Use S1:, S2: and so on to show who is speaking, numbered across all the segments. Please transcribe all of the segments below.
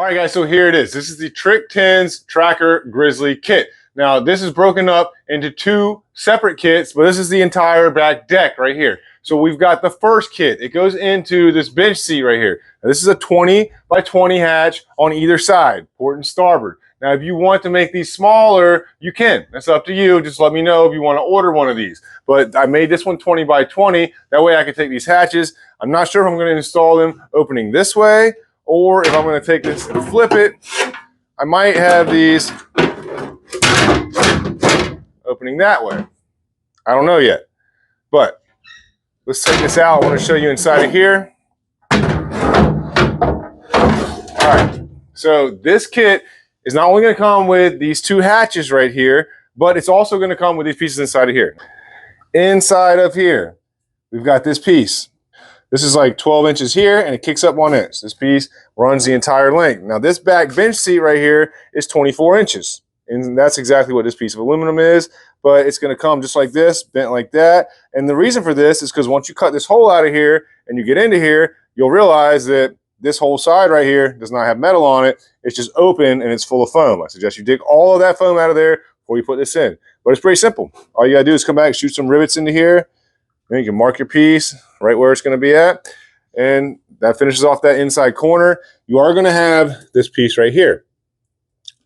S1: right, guys, so here it is. This is the Trick 10's Tracker Grizzly kit. Now, this is broken up into two separate kits, but this is the entire back deck right here. So we've got the first kit. It goes into this bench seat right here. Now, this is a 20 by 20 hatch on either side, port and starboard. Now, if you want to make these smaller, you can. That's up to you. Just let me know if you want to order one of these. But I made this one 20 by 20. That way I can take these hatches. I'm not sure if I'm going to install them opening this way, or if I'm going to take this and flip it. I might have these opening that way. I don't know yet. But let's take this out. I want to show you inside of here. All right. So this kit is not only going to come with these two hatches right here, but it's also going to come with these pieces inside of here. Inside of here, we've got this piece. This is like 12 inches here, and it kicks up 1 inch. This piece runs the entire length. Now, this back bench seat right here is 24 inches, and that's exactly what this piece of aluminum is, but it's going to come just like this, bent like that. And the reason for this is because once you cut this hole out of here and you get into here, you'll realize that this whole side right here does not have metal on it. It's just open, and it's full of foam. I suggest you dig all of that foam out of there before you put this in. But it's pretty simple. All you got to do is come back, shoot some rivets into here. Then you can mark your piece right where it's going to be at. And that finishes off that inside corner. You are going to have this piece right here.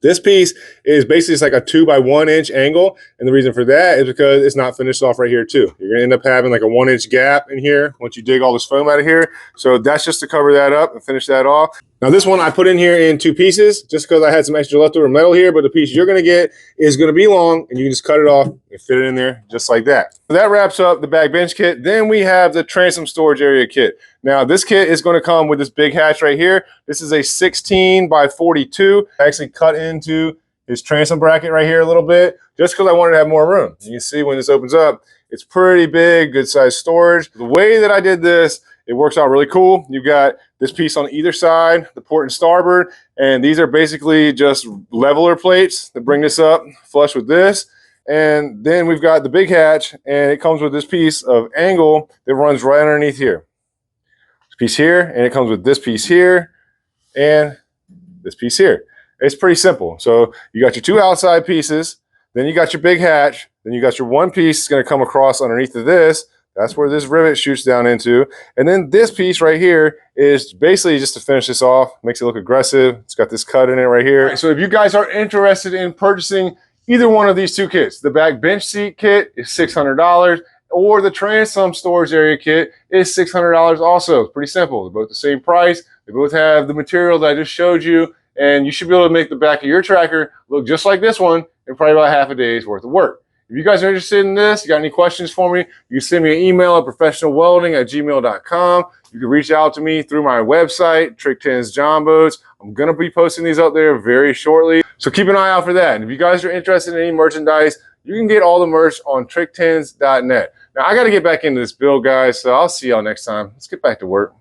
S1: This piece is basically like a 2 by 1 inch angle. And the reason for that is because it's not finished off right here too. You're going to end up having like a 1 inch gap in here once you dig all this foam out of here. So that's just to cover that up and finish that off. Now this one I put in here in 2 pieces just because I had some extra leftover metal here, but the piece you're going to get is going to be long, and you can just cut it off and fit it in there just like that. So that wraps up the back bench kit. Then we have the transom storage area kit. Now this kit is going to come with this big hatch right here. This is a 16 by 42. I actually cut into his transom bracket right here a little bit just because I wanted to have more room. You can see when this opens up, it's pretty big, good size storage. The way that I did this, it works out really cool. You've got this piece on either side, the port and starboard, and these are basically just leveler plates that bring this up flush with this. And then we've got the big hatch, and it comes with this piece of angle that runs right underneath here. This piece here, and it comes with this piece here, and this piece here. It's pretty simple. So you got your 2 outside pieces, then you got your big hatch, then you got your one piece that's going to come across underneath of this. That's where this rivet shoots down into. And then this piece right here is basically just to finish this off. Makes it look aggressive. It's got this cut in it right here. Right, so if you guys are interested in purchasing either one of these 2 kits, the back bench seat kit is $600, or the transom storage area kit is $600 also. It's pretty simple. They're both the same price. They both have the material that I just showed you, and you should be able to make the back of your tracker look just like this one in probably about half a day's worth of work. If you guys are interested in this, you got any questions for me, you can send me an email at professionalwelding@gmail.com. You can reach out to me through my website, Trick 10's John Boats. I'm going to be posting these up there very shortly, so keep an eye out for that. And if you guys are interested in any merchandise, you can get all the merch on trick10s.net. Now, I got to get back into this build, guys, so I'll see y'all next time. Let's get back to work.